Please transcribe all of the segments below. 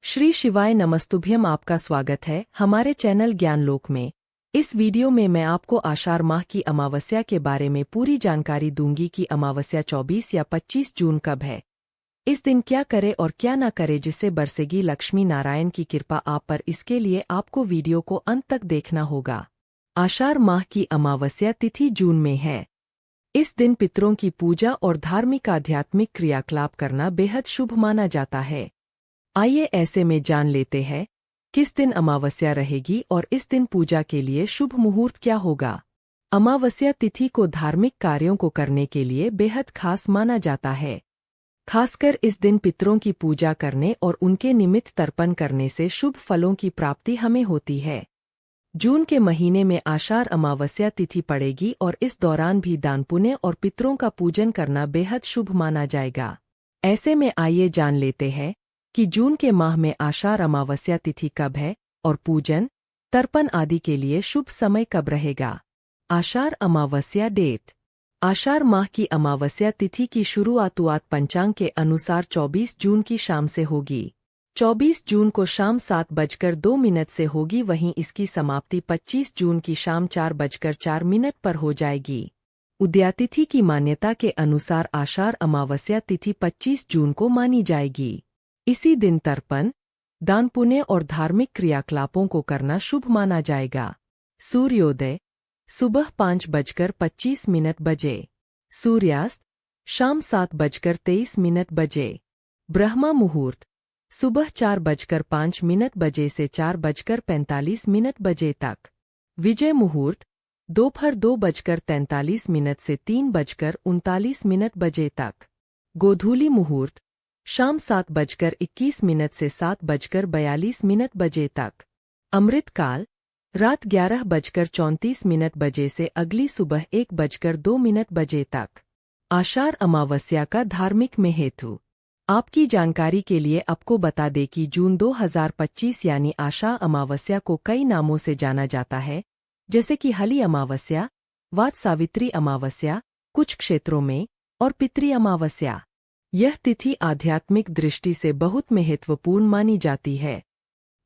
श्री शिवाय नमस्तुभ्यम। आपका स्वागत है हमारे चैनल ज्ञानलोक में। इस वीडियो में मैं आपको आषाढ़ माह की अमावस्या के बारे में पूरी जानकारी दूंगी कि अमावस्या 24 या 25 जून कब है, इस दिन क्या करे और क्या ना करे जिससे बरसेगी लक्ष्मी नारायण की कृपा आप पर। इसके लिए आपको वीडियो को अंत तक देखना होगा। आषाढ़ माह की अमावस्या तिथि जून में है। इस दिन पितरों की पूजा और धार्मिक आध्यात्मिक क्रियाकलाप करना बेहद शुभ माना जाता है। आइए ऐसे में जान लेते हैं किस दिन अमावस्या रहेगी और इस दिन पूजा के लिए शुभ मुहूर्त क्या होगा। अमावस्या तिथि को धार्मिक कार्यों को करने के लिए बेहद खास माना जाता है। खासकर इस दिन पितरों की पूजा करने और उनके निमित्त तर्पण करने से शुभ फलों की प्राप्ति हमें होती है। जून के महीने में आषाढ़ अमावस्या तिथि पड़ेगी और इस दौरान भी दान पुण्य और पितरों का पूजन करना बेहद शुभ माना जाएगा। ऐसे में आइए जान लेते हैं कि जून के माह में आषाढ़ अमावस्या तिथि कब है और पूजन तर्पण आदि के लिए शुभ समय कब रहेगा। आषाढ़ अमावस्या डेट। आषाढ़ माह की अमावस्या तिथि की शुरुआत पंचांग के अनुसार 24 जून की शाम से होगी। 24 जून को शाम 7:02 से होगी, वहीं इसकी समाप्ति 25 जून की शाम 4:04 पर हो जाएगी। उदयातिथि की मान्यता के अनुसार आषाढ़ अमावस्या तिथि 25 जून को मानी जाएगी। इसी दिन तर्पण, दान पुण्य और धार्मिक क्रियाकलापों को करना शुभ माना जाएगा। सूर्योदय सुबह 5:25 बजे। सूर्यास्त शाम 7:23 बजे। ब्रह्मा मुहूर्त सुबह 4:05 बजे से 4:45 बजे तक। विजय मुहूर्त दोपहर 2:43 से 3:39 बजे तक। गोधूली मुहूर्त शाम 7:21 से 7:42 बजे तक। अमृतकाल रात 11:34 बजे से अगली सुबह 1:02 बजे तक। आषाढ़ अमावस्या का धार्मिक महत्व। आपकी जानकारी के लिए आपको बता दें कि जून 2025 यानी आषाढ़ अमावस्या को कई नामों से जाना जाता है, जैसे कि हली अमावस्या, वात सावित्री अमावस्या कुछ क्षेत्रों में, और पितृ अमावस्या। यह तिथि आध्यात्मिक दृष्टि से बहुत महत्वपूर्ण मानी जाती है।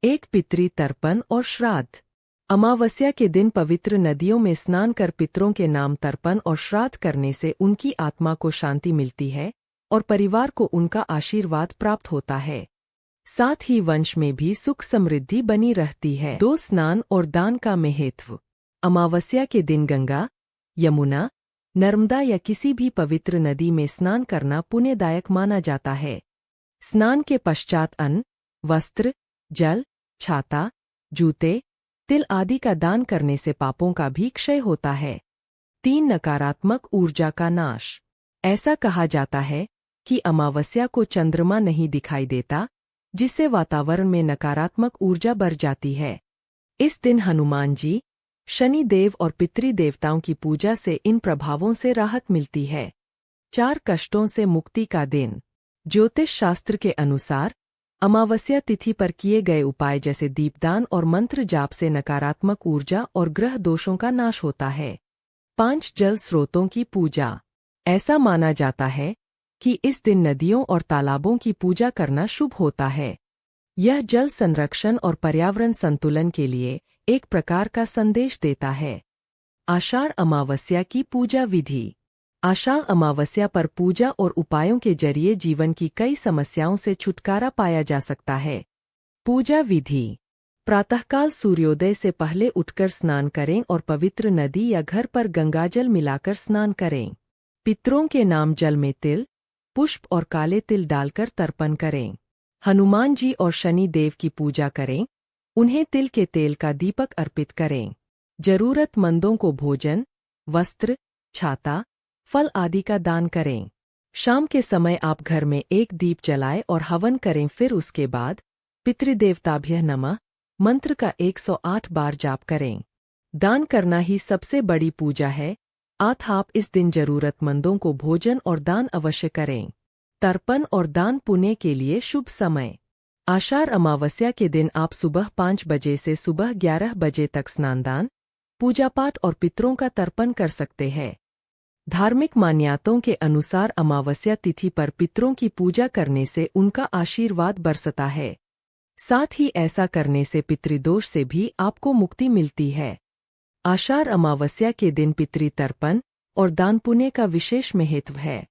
एक पितृ तर्पण और श्राद्ध। अमावस्या के दिन पवित्र नदियों में स्नान कर पितरों के नाम तर्पण और श्राद्ध करने से उनकी आत्मा को शांति मिलती है और परिवार को उनका आशीर्वाद प्राप्त होता है। साथ ही वंश में भी सुख समृद्धि बनी रहती है। 2 स्नान और दान का महत्व। अमावस्या के दिन गंगा, यमुना, नर्मदा या किसी भी पवित्र नदी में स्नान करना पुण्यदायक माना जाता है। स्नान के पश्चात अन्न, वस्त्र, जल, छाता, जूते, तिल आदि का दान करने से पापों का भी क्षय होता है। 3 नकारात्मक ऊर्जा का नाश। ऐसा कहा जाता है कि अमावस्या को चंद्रमा नहीं दिखाई देता, जिससे वातावरण में नकारात्मक ऊर्जा बढ़ जाती है। इस दिन हनुमान जी, शनि देव और पितृ देवताओं की पूजा से इन प्रभावों से राहत मिलती है। 4 कष्टों से मुक्ति का दिन। ज्योतिष शास्त्र के अनुसार अमावस्या तिथि पर किए गए उपाय जैसे दीपदान और मंत्र जाप से नकारात्मक ऊर्जा और ग्रह दोषों का नाश होता है। 5 जल स्रोतों की पूजा। ऐसा माना जाता है कि इस दिन नदियों और तालाबों की पूजा करना शुभ होता है। यह जल संरक्षण और पर्यावरण संतुलन के लिए एक प्रकार का संदेश देता है। आषाढ़ अमावस्या की पूजा विधि। आषाढ़ अमावस्या पर पूजा और उपायों के जरिए जीवन की कई समस्याओं से छुटकारा पाया जा सकता है। पूजा विधि। प्रातःकाल सूर्योदय से पहले उठकर स्नान करें और पवित्र नदी या घर पर गंगाजल मिलाकर स्नान करें। पितरों के नाम जल में तिल, पुष्प और काले तिल डालकर तर्पण करें। हनुमान जी और शनि देव की पूजा करें। उन्हें तिल के तेल का दीपक अर्पित करें। जरूरतमंदों को भोजन, वस्त्र, छाता, फल आदि का दान करें। शाम के समय आप घर में एक दीप जलाएं और हवन करें। फिर उसके बाद पितृदेवताभ्यः नमः मंत्र का 108 बार जाप करें। दान करना ही सबसे बड़ी पूजा है। आप इस दिन जरूरतमंदों को भोजन और दान अवश्य करें। तर्पण और दान पुण्य के लिए शुभ समय। आषाढ़ अमावस्या के दिन आप सुबह 5 बजे से सुबह 11 बजे तक स्नानदान, पूजा पाठ और पितरों का तर्पण कर सकते हैं। धार्मिक मान्यताओं के अनुसार अमावस्या तिथि पर पितरों की पूजा करने से उनका आशीर्वाद बरसता है। साथ ही ऐसा करने से पितृदोष से भी आपको मुक्ति मिलती है। आषाढ़ अमावस्या के दिन पितृतर्पण और दान पुण्य का विशेष महत्व है।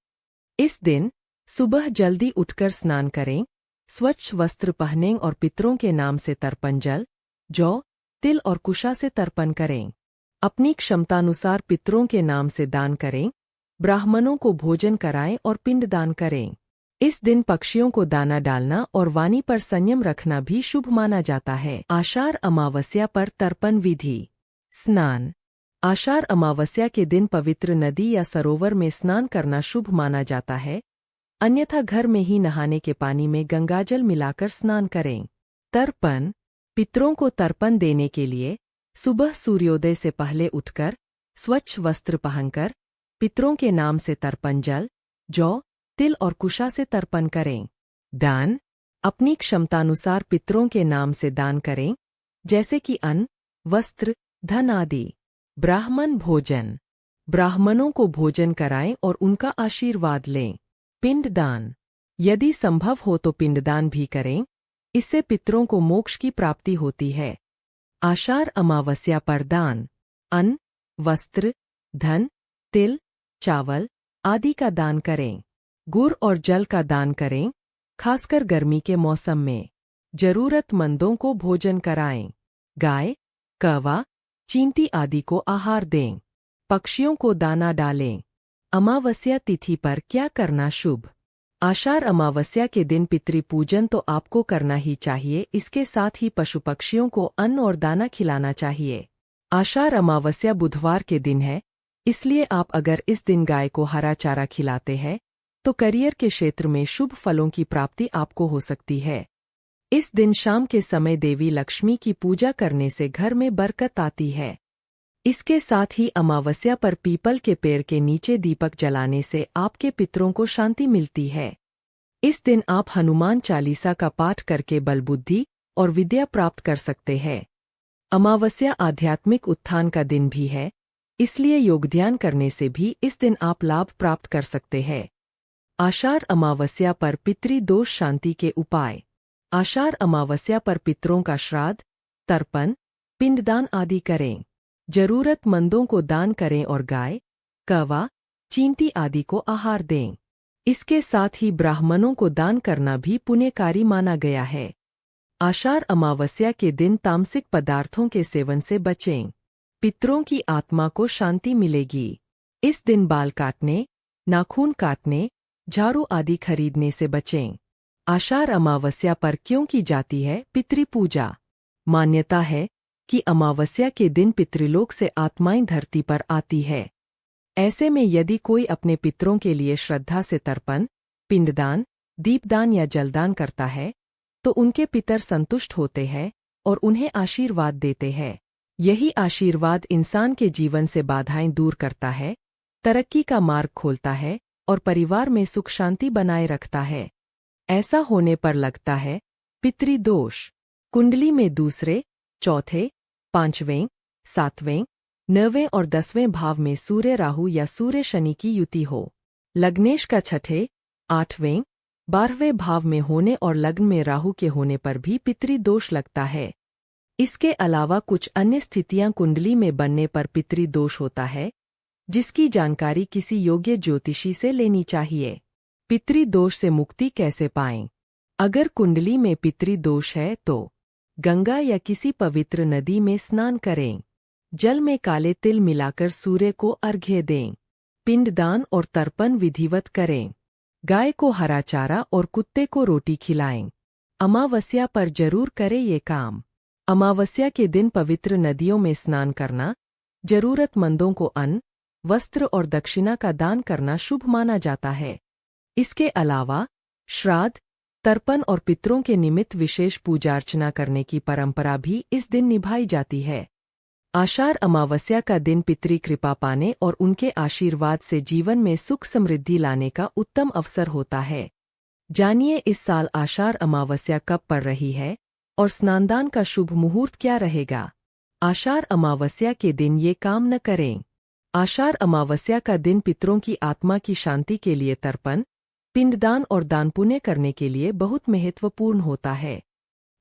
इस दिन सुबह जल्दी उठकर स्नान करें, स्वच्छ वस्त्र पहनें और पितरों के नाम से तर्पण जल, जौ, तिल और कुशा से तर्पण करें। अपनी क्षमतानुसार पितरों के नाम से दान करें, ब्राह्मणों को भोजन कराएं और पिंडदान करें। इस दिन पक्षियों को दाना डालना और वाणी पर संयम रखना भी शुभ माना जाता है। आषाढ़ अमावस्या पर तर्पण विधि। स्नान। आषाढ़ अमावस्या के दिन पवित्र नदी या सरोवर में स्नान करना शुभ माना जाता है, अन्यथा घर में ही नहाने के पानी में गंगाजल मिलाकर स्नान करें। तर्पण। पितरों को तर्पण देने के लिए सुबह सूर्योदय से पहले उठकर स्वच्छ वस्त्र पहनकर पितरों के नाम से तर्पण जल, जौ, तिल और कुशा से तर्पण करें। दान। अपनी क्षमतानुसार पितरों के नाम से दान करें, जैसे कि अन्न, वस्त्र, धन आदि। ब्राह्मण भोजन। ब्राह्मणों को भोजन कराएं और उनका आशीर्वाद लें। पिंडदान। यदि संभव हो तो पिंडदान भी करें, इससे पितरों को मोक्ष की प्राप्ति होती है। आषाढ़ अमावस्या पर दान। अन्न, वस्त्र, धन, तिल, चावल आदि का दान करें। गुड़ और जल का दान करें, खासकर गर्मी के मौसम में। जरूरतमंदों को भोजन कराएं। गाय, कौवा, चींटी आदि को आहार दें। पक्षियों को दाना डालें। अमावस्या तिथि पर क्या करना शुभ। आषाढ़ अमावस्या के दिन पितृपूजन तो आपको करना ही चाहिए, इसके साथ ही पशु पक्षियों को अन्न और दाना खिलाना चाहिए। आषाढ़ अमावस्या बुधवार के दिन है, इसलिए आप अगर इस दिन गाय को हरा चारा खिलाते हैं तो करियर के क्षेत्र में शुभ फलों की प्राप्ति आपको हो सकती है। इस दिन शाम के समय देवी लक्ष्मी की पूजा करने से घर में बरकत आती है। इसके साथ ही अमावस्या पर पीपल के पेड़ के नीचे दीपक जलाने से आपके पितरों को शांति मिलती है। इस दिन आप हनुमान चालीसा का पाठ करके बल बुद्धि और विद्या प्राप्त कर सकते हैं। अमावस्या आध्यात्मिक उत्थान का दिन भी है, इसलिए योग ध्यान करने से भी इस दिन आप लाभ प्राप्त कर सकते हैं। आषाढ़ अमावस्या पर पितृदोष शांति के उपाय। आषाढ़ अमावस्या पर पितरों का श्राद्ध, तर्पण, पिंडदान आदि करें। जरूरतमंदों को दान करें और गाय, कौवा, चींटी आदि को आहार दें। इसके साथ ही ब्राह्मणों को दान करना भी पुण्यकारी माना गया है। आषाढ़ अमावस्या के दिन तामसिक पदार्थों के सेवन से बचें। पितरों की आत्मा को शांति मिलेगी। इस दिन बाल काटने, नाखून काटने, झाड़ू आदि खरीदने से बचें। आषाढ़ अमावस्या पर क्यों की जाती है पितृपूजा। मान्यता है कि अमावस्या के दिन पितृलोक से आत्माएं धरती पर आती है। ऐसे में यदि कोई अपने पितरों के लिए श्रद्धा से तर्पण, पिंडदान, दीपदान या जलदान करता है तो उनके पितर संतुष्ट होते हैं और उन्हें आशीर्वाद देते हैं। यही आशीर्वाद इंसान के जीवन से बाधाएं दूर करता है, तरक्की का मार्ग खोलता है और परिवार में सुख शांति बनाए रखता है। ऐसा होने पर लगता है पितृदोष। कुंडली में दूसरे, चौथे, पांचवें, सातवें, 9वें और 10वें भाव में सूर्य राहु या सूर्य शनि की युति हो। लग्नेश का छठे, 8वें, 12वें भाव में होने और लग्न में राहु के होने पर भी पितृदोष लगता है। इसके अलावा कुछ अन्य स्थितियां कुंडली में बनने पर पितृदोष होता है, जिसकी जानकारी किसी योग्य ज्योतिषी से लेनी चाहिए। पितृदोष से मुक्ति कैसे पाएं? अगर कुंडली में पितृदोष है तो गंगा या किसी पवित्र नदी में स्नान करें। जल में काले तिल मिलाकर सूर्य को अर्घ्य दें। पिंडदान और तर्पण विधिवत करें। गाय को हरा चारा और कुत्ते को रोटी खिलाएं। अमावस्या पर जरूर करें ये काम। अमावस्या के दिन पवित्र नदियों में स्नान करना, जरूरतमंदों को अन्न, वस्त्र और दक्षिणा का दान करना शुभ माना जाता है। इसके अलावा श्राद्ध, तर्पण और पितरों के निमित्त विशेष पूजा अर्चना करने की परंपरा भी इस दिन निभाई जाती है। आषाढ़ अमावस्या का दिन पितृ कृपा पाने और उनके आशीर्वाद से जीवन में सुख समृद्धि लाने का उत्तम अवसर होता है। जानिए इस साल आषाढ़ अमावस्या कब पड़ रही है और स्नानदान का शुभ मुहूर्त क्या रहेगा। आषाढ़ अमावस्या के दिन ये काम न करें। आषाढ़ अमावस्या का दिन पितरों की आत्मा की शांति के लिए तर्पण, पिंडदान और दान पुण्य करने के लिए बहुत महत्वपूर्ण होता है।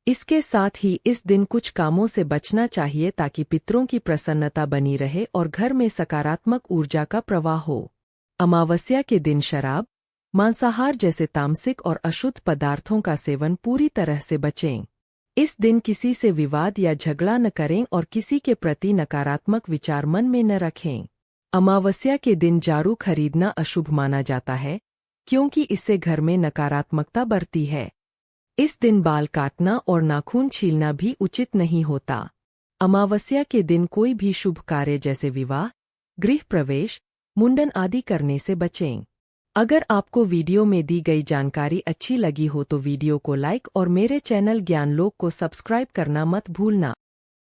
इसके साथ ही इस दिन कुछ कामों से बचना चाहिए ताकि पितरों की प्रसन्नता बनी रहे और घर में सकारात्मक ऊर्जा का प्रवाह हो। अमावस्या के दिन शराब, मांसाहार जैसे तामसिक और अशुद्ध पदार्थों का सेवन पूरी तरह से बचें। इस दिन किसी से विवाद या झगड़ा न करें और किसी के प्रति नकारात्मक विचार मन में न रखें। अमावस्या के दिन जारू खरीदना अशुभ माना जाता है, क्योंकि इससे घर में नकारात्मकता बढ़ती है। इस दिन बाल काटना और नाखून छीलना भी उचित नहीं होता। अमावस्या के दिन कोई भी शुभ कार्य जैसे विवाह, गृह प्रवेश, मुंडन आदि करने से बचें। अगर आपको वीडियो में दी गई जानकारी अच्छी लगी हो तो वीडियो को लाइक और मेरे चैनल ज्ञानलोक को सब्सक्राइब करना मत भूलना।